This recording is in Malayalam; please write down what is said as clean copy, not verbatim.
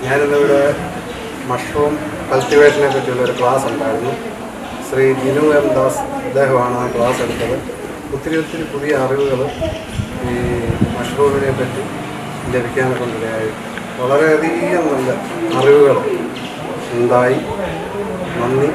ഞാനിന്നിവിടെ മഷ്റൂം കൾട്ടിവേഷനെ പറ്റിയുള്ളൊരു ക്ലാസ് ഉണ്ടായിരുന്നു. ശ്രീ ജിനു എം ദാസ് അദ്ദേഹമാണ് ആ ക്ലാസ് എടുത്തത്. ഒത്തിരി പുതിയ അറിവുകൾ ഈ മഷ്റൂമിനെ പറ്റി ലഭിക്കാനെ കൊണ്ടിടയായി. വളരെയധികം നല്ല അറിവുകൾ ഉണ്ടായി. നന്ദി.